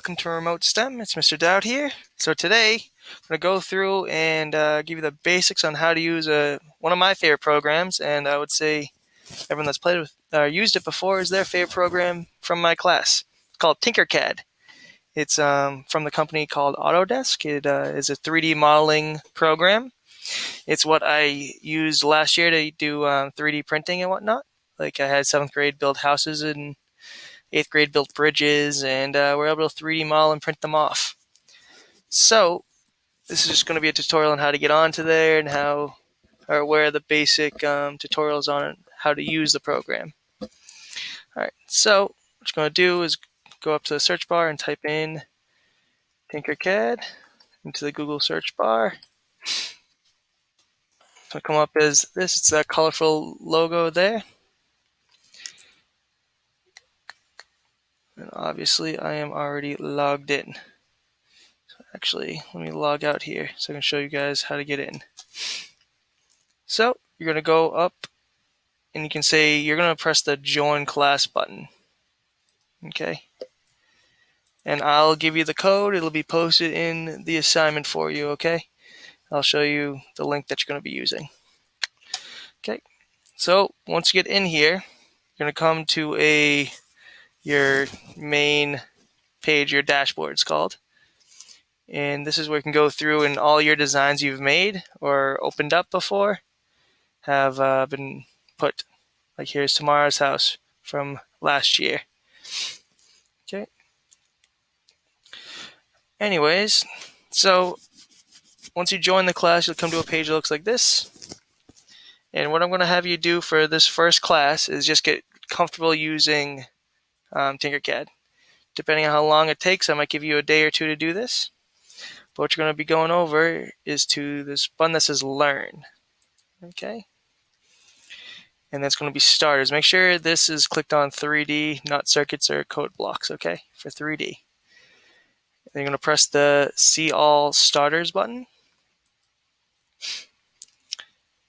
welcome to Remote STEM. It's Mr. Dowd here. So today, I'm going to go through and give you the basics on how to use one of my favorite programs, and I would say everyone that's played with used it before is their favorite program from my class. It's called Tinkercad. It's from the company called Autodesk. It is a 3D modeling program. It's what I used last year to do 3D printing and whatnot. Like I had 7th grade build houses and 8th grade built bridges, and we're able to 3D model and print them off. So this is just going to be a tutorial on how to get onto there and where are the basic tutorials on how to use the program. All right, so what you're going to do is go up to the search bar and type in Tinkercad into the Google search bar. It'll come up as this. It's that colorful logo there. And obviously I am already logged in. So actually, let me log out here so I can show you guys how to get in. So you're going to go up and you can say you're going to press the join class button. Okay. And I'll give you the code. It'll be posted in the assignment for you, okay? I'll show you the link that you're going to be using. Okay. So once you get in here, you're going to come to your main page, your dashboard it's called. And this is where you can go through and all your designs you've made or opened up before have been put. Like here's Tamara's house from last year. Okay. Anyways, so once you join the class, you'll come to a page that looks like this. And what I'm going to have you do for this first class is just get comfortable using Tinkercad. Depending on how long it takes, I might give you a day or two to do this. But what you're going to be going over is to this button that says Learn. Okay? And that's going to be Starters. Make sure this is clicked on 3D, not circuits or code blocks, okay? For 3D. Then you're going to press the See All Starters button.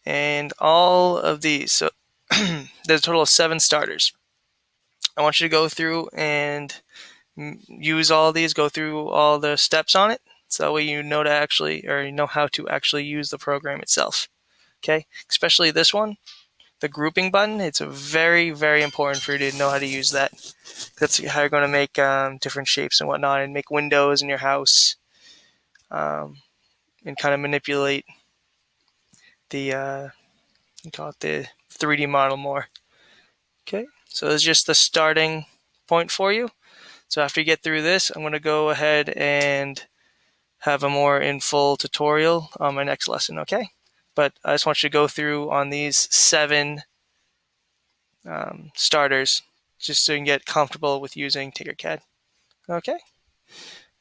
And all of these, so there's a total of 7 starters. I want you to go through and use all of these, go through all the steps on it, so that way you know how to actually use the program itself. Okay, especially this one, the grouping button. It's very, very important for you to know how to use that. That's how you're going to make different shapes and whatnot, and make windows in your house, and kind of manipulate the you call it the 3D model more. Okay, so this is just the starting point for you. So after you get through this, I'm going to go ahead and have a more in full tutorial on my next lesson, okay? But I just want you to go through on these 7 starters just so you can get comfortable with using Tinkercad. Okay,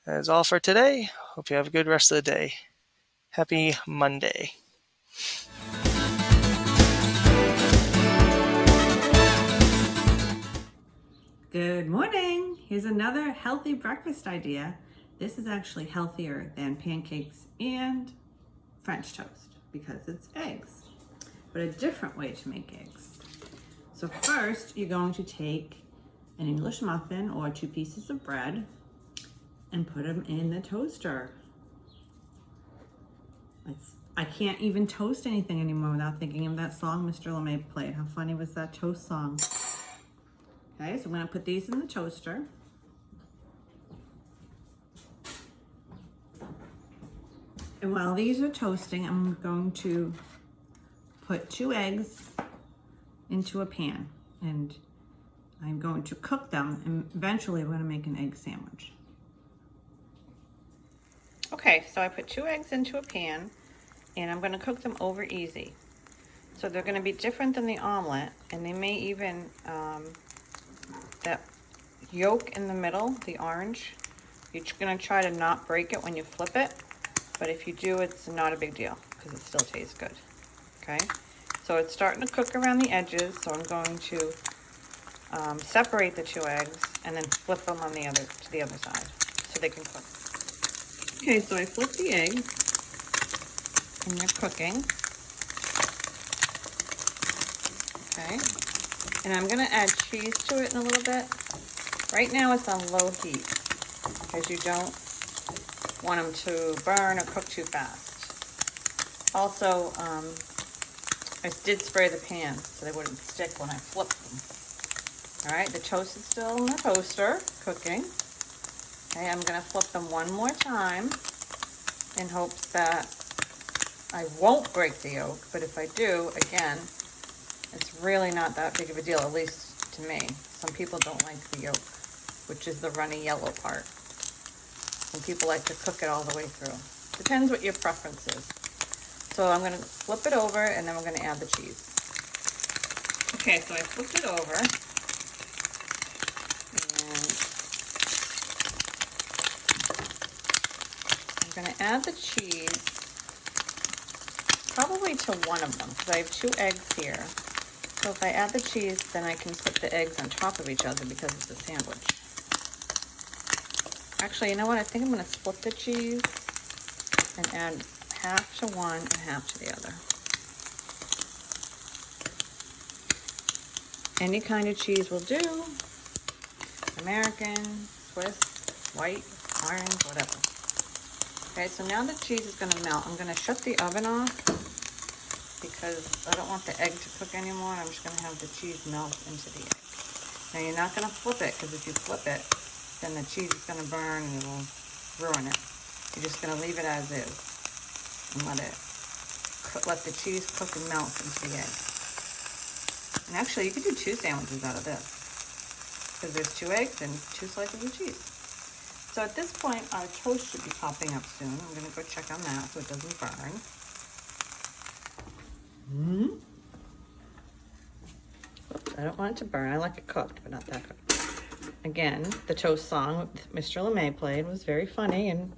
that is all for today. Hope you have a good rest of the day. Happy Monday. Good morning. Here's another healthy breakfast idea. This is actually healthier than pancakes and French toast because it's eggs, but a different way to make eggs. So first, you're going to take an English muffin or 2 pieces of bread and put them in the toaster. I can't even toast anything anymore without thinking of that song Mr. LeMay played. How funny was that toast song? Okay, so I'm going to put these in the toaster. And while these are toasting, I'm going to put 2 eggs into a pan. And I'm going to cook them, and eventually I'm going to make an egg sandwich. Okay, so I put 2 eggs into a pan, and I'm going to cook them over easy. So they're going to be different than the omelet, and they may even... that yolk in the middle, the orange, you're going to try to not break it when you flip it, but if you do, it's not a big deal because it still tastes good. Okay, so it's starting to cook around the edges, so I'm going to separate the 2 eggs and then flip them on to the other side so they can cook. Okay, so I flipped the eggs and they're cooking. Okay. And I'm going to add cheese to it in a little bit. Right now it's on low heat. because you don't want them to burn or cook too fast. Also, I did spray the pan so they wouldn't stick when I flipped them. All right, the toast is still in the toaster cooking. Okay, I'm gonna flip them one more time in hopes that I won't break the yolk, but if I do, again, it's really not that big of a deal, at least to me. Some people don't like the yolk, which is the runny yellow part. Some people like to cook it all the way through. Depends what your preference is. So I'm gonna flip it over and then we're gonna add the cheese. Okay, so I flipped it over. And I'm gonna add the cheese probably to one of them because I have 2 eggs here. So if I add the cheese, then I can put the eggs on top of each other because it's a sandwich. Actually, you know what? I think I'm gonna split the cheese and add half to one and half to the other. Any kind of cheese will do. American, Swiss, white, orange, whatever. Okay, so now the cheese is gonna melt. I'm gonna shut the oven off because I don't want the egg to cook anymore. I'm just gonna have the cheese melt into the egg. Now you're not gonna flip it because if you flip it, then the cheese is gonna burn and it'll ruin it. You're just gonna leave it as is and let the cheese cook and melt into the egg. And actually, you could do 2 sandwiches out of this because there's 2 eggs and 2 slices of cheese. So at this point, our toast should be popping up soon. I'm gonna go check on that so it doesn't burn. Oops, I don't want it to burn. I like it cooked, but not that cooked. Again, the toast song Mr. LeMay played was very funny, and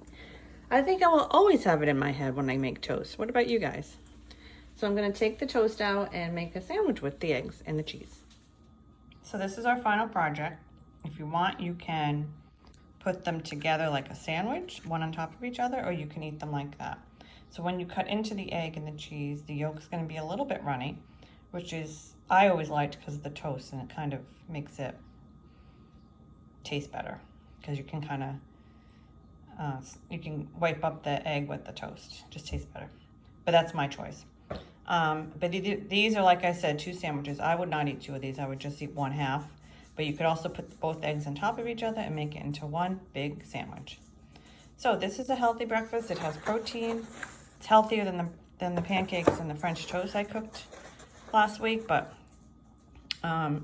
I think I will always have it in my head when I make toast. What about you guys? So I'm gonna take the toast out and make a sandwich with the eggs and the cheese. So this is our final project. If you want, you can put them together like a sandwich, one on top of each other, or you can eat them like that. So when you cut into the egg and the cheese, the yolk's gonna be a little bit runny, which is, I always liked because of the toast, and it kind of makes it taste better because you can kind of, you can wipe up the egg with the toast. Just tastes better. But that's my choice. But these are, like I said, 2 sandwiches. I would not eat 2 of these. I would just eat 1/2. But you could also put both eggs on top of each other and make it into one big sandwich. So this is a healthy breakfast. It has protein. It's healthier than the pancakes and the French toast I cooked last week. But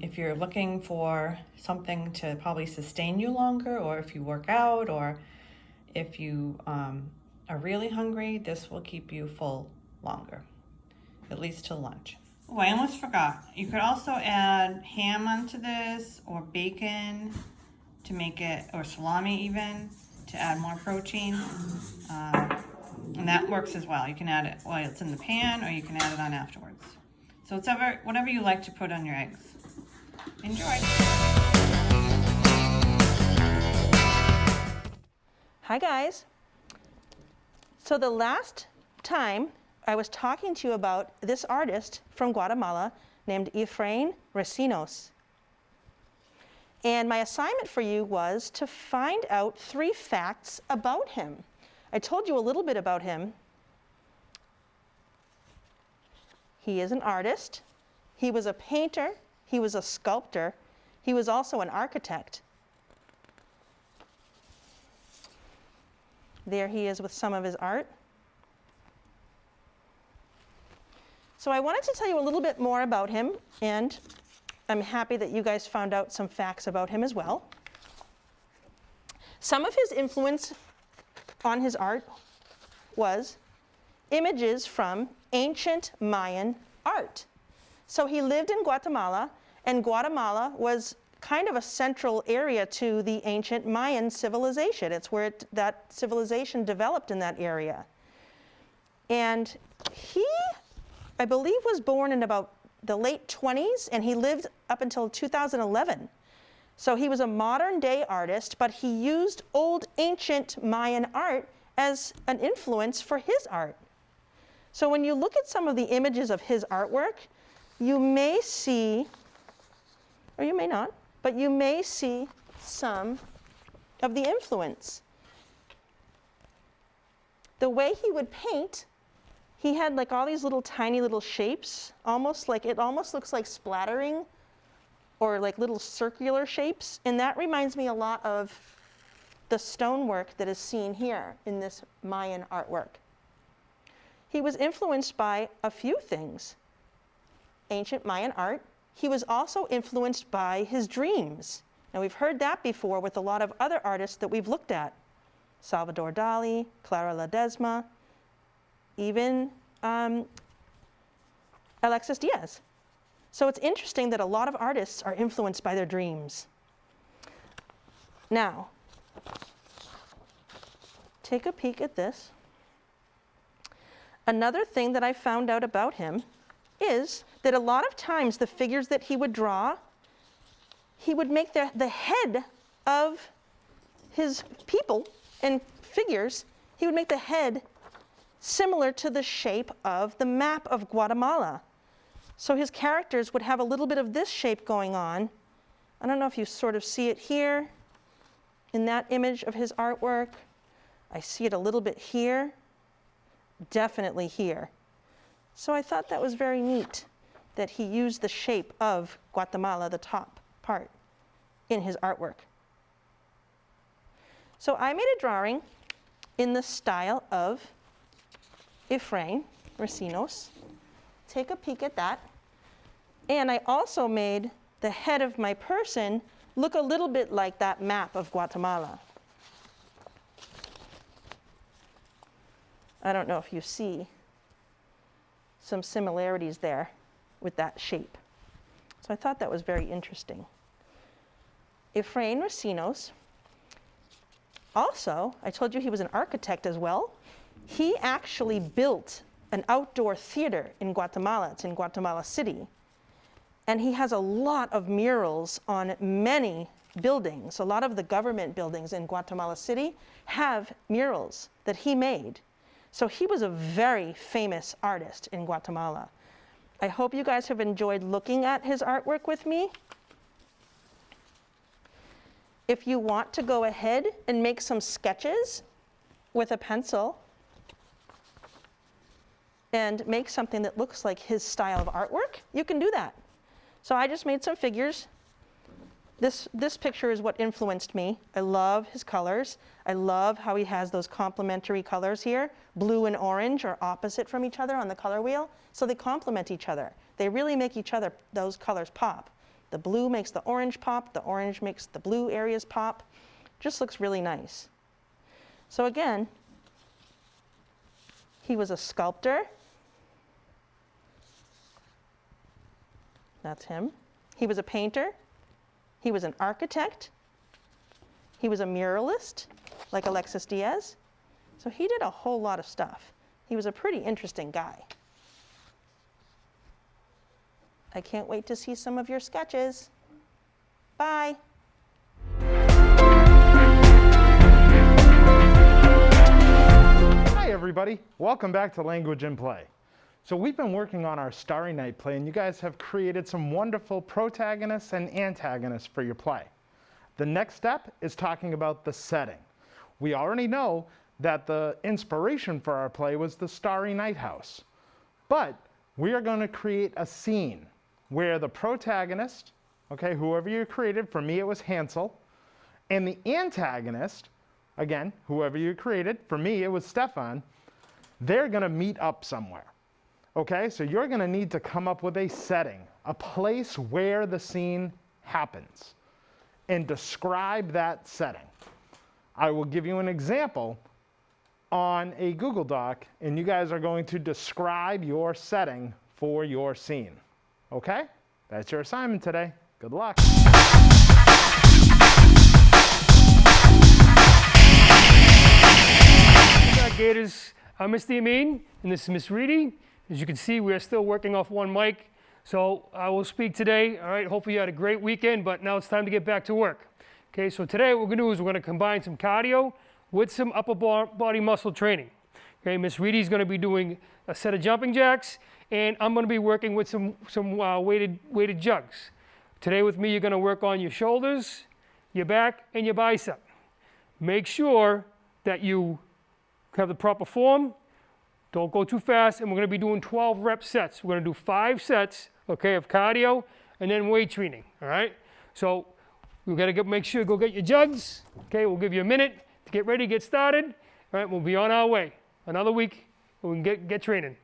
if you're looking for something to probably sustain you longer, or if you work out, or if you are really hungry, this will keep you full longer, at least till lunch. Oh, I almost forgot. You could also add ham onto this, or bacon to make it, or salami even, to add more protein. And that works as well. You can add it while it's in the pan, or you can add it on afterwards. So it's whatever you like to put on your eggs. Enjoy. Hi guys. So the last time I was talking to you about this artist from Guatemala named Efrain Recinos. And my assignment for you was to find out 3 facts about him. I told you a little bit about him. He is an artist. He was a painter. He was a sculptor. He was also an architect. There he is with some of his art. So I wanted to tell you a little bit more about him, and I'm happy that you guys found out some facts about him as well. Some of his influence on his art was images from ancient Mayan art. So he lived in Guatemala, and Guatemala was kind of a central area to the ancient Mayan civilization. It's where that civilization developed in that area. And he, I believe, was born in about the late 20s, and he lived up until 2011. So he was a modern day artist, but he used old ancient Mayan art as an influence for his art. So when you look at some of the images of his artwork, you may see, or you may not, but you may see some of the influence. The way he would paint, he had like all these little tiny little shapes, it almost looks like splattering or like little circular shapes. And that reminds me a lot of the stonework that is seen here in this Mayan artwork. He was influenced by a few things. Ancient Mayan art. He was also influenced by his dreams. Now we've heard that before with a lot of other artists that we've looked at. Salvador Dali, Clara Ledesma, even Alexis Diaz. So it's interesting that a lot of artists are influenced by their dreams. Now, take a peek at this. Another thing that I found out about him is that a lot of times the figures that he would draw, he would make the head of his people and figures, he would make the head similar to the shape of the map of Guatemala. So his characters would have a little bit of this shape going on. I don't know if you sort of see it here in that image of his artwork. I see it a little bit here, definitely here. So I thought that was very neat that he used the shape of Guatemala, the top part, in his artwork. So I made a drawing in the style of Efrain Recinos. Take a peek at that. And I also made the head of my person look a little bit like that map of Guatemala. I don't know if you see some similarities there with that shape. So I thought that was very interesting. Efrain Recinos, also, I told you he was an architect as well. He actually built an outdoor theater in Guatemala. It's in Guatemala City. And he has a lot of murals on many buildings. A lot of the government buildings in Guatemala City have murals that he made. So he was a very famous artist in Guatemala. I hope you guys have enjoyed looking at his artwork with me. If you want to go ahead and make some sketches with a pencil and make something that looks like his style of artwork, you can do that. So I just made some figures. This picture is what influenced me. I love his colors. I love how he has those complementary colors here. Blue and orange are opposite from each other on the color wheel, so they complement each other. They really make each other, those colors pop. The blue makes the orange pop, the orange makes the blue areas pop. Just looks really nice. So again, he was a sculptor. That's him. He was a painter. He was an architect. He was a muralist, like Alexis Diaz. So he did a whole lot of stuff. He was a pretty interesting guy. I can't wait to see some of your sketches. Bye. Hi everybody, welcome back to Language and Play. So we've been working on our Starry Night play, and you guys have created some wonderful protagonists and antagonists for your play. The next step is talking about the setting. We already know that the inspiration for our play was the Starry Night house. But we are going to create a scene where the protagonist, okay, whoever you created, for me it was Hansel, and the antagonist, again, whoever you created, for me it was Stefan, they're going to meet up somewhere. Okay, so you're going to need to come up with a setting, a place where the scene happens, and describe that setting. I will give you an example on a Google Doc, and you guys are going to describe your setting for your scene. Okay? That's your assignment today. Good luck. What's up, Gators? I'm Mr. Amin, and this is Miss Reedy. As you can see, we're still working off one mic, so I will speak today. All right, hopefully you had a great weekend, but now it's time to get back to work. Okay, so today what we're gonna do is we're gonna combine some cardio with some upper body muscle training. Okay, Miss Reedy's gonna be doing a set of jumping jacks, and I'm gonna be working with some weighted jugs. Today with me, you're gonna work on your shoulders, your back, and your bicep. make sure that you have the proper form. Don't go too fast, and we're going to be doing 12 rep sets. We're going to do 5 sets, okay, of cardio and then weight training, all right? So we've got to make sure you go get your jugs, okay? We'll give you a minute to get ready, get started, all right? We'll be on our way. Another week, we can get training.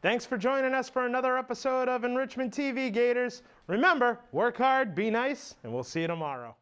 Thanks for joining us for another episode of Enrichment TV, Gators. Remember, work hard, be nice, and we'll see you tomorrow.